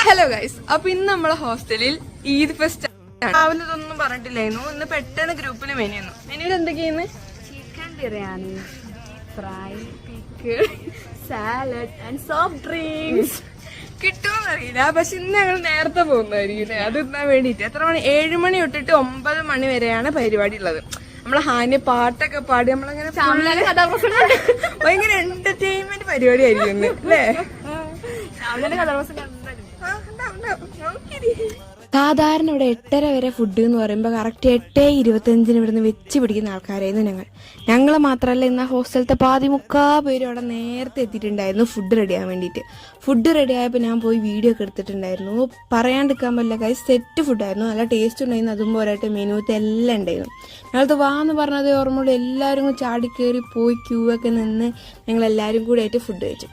Hello guys, അപ്പൊ ഇന്ന് നമ്മളെ ഹോസ്റ്റലിൽ ഈദ് ഫെസ്റ്റ് രാവിലെ ഇതൊന്നും പറഞ്ഞിട്ടില്ലായിരുന്നു. ഇന്ന് പെട്ടെന്ന് ഗ്രൂപ്പിൽ മെനുവിൽ എന്തൊക്കെയാണ്? Chicken biryani, fry, pickle, salad and soft drinks. കിട്ടുമെന്ന് അറിയില്ല, പക്ഷെ ഇന്ന് ഞങ്ങൾ നേരത്തെ പോകുന്നതായിരിക്കും അത് തിന്നാൻ വേണ്ടിട്ട്. എത്ര മണി? 7 മണി തൊട്ടിട്ട് 9 മണി വരെയാണ് പരിപാടി ഉള്ളത്. നമ്മളെ ഹാനി പാട്ടൊക്കെ പാടി നമ്മളങ്ങനെ ഭയങ്കര എന്റർടൈൻമെന്റ് പരിപാടി ആയിരിക്കും അല്ലേ? സാധാരണ ഇവിടെ 8:30 വരെ ഫുഡ് എന്ന് പറയുമ്പോൾ കറക്റ്റ് 8:25 ഇവിടുന്ന് വെച്ച് പിടിക്കുന്ന ആൾക്കാരായിരുന്നു ഞങ്ങൾ മാത്രമല്ല, ഇന്ന് ഹോസ്റ്റലത്തെ 3/4 പേരും അവിടെ നേരത്തെ എത്തിയിട്ടുണ്ടായിരുന്നു ഫുഡ് റെഡിയാകാൻ വേണ്ടിയിട്ട്. ഫുഡ് റെഡി ആയപ്പോൾ ഞാൻ പോയി വീഡിയോ ഒക്കെ എടുത്തിട്ടുണ്ടായിരുന്നു. പറയാണ്ടിരിക്കാൻ പറ്റില്ല ഗൈസ്, സെറ്റ് ഫുഡായിരുന്നു, നല്ല ടേസ്റ്റ് ഉണ്ടായിരുന്നു. അതും പോരായിട്ട് മെനുവത്തെ എല്ലാം ഉണ്ടായിരുന്നു. ഞങ്ങളത് വാന്ന് പറഞ്ഞത് ഓർമ്മയുള്ള എല്ലാവരും ചാടിക്കേറി പോയി ക്യൂ ഒക്കെ നിന്ന് ഞങ്ങൾ എല്ലാവരും കൂടെ ആയിട്ട് ഫുഡ് കഴിച്ചു.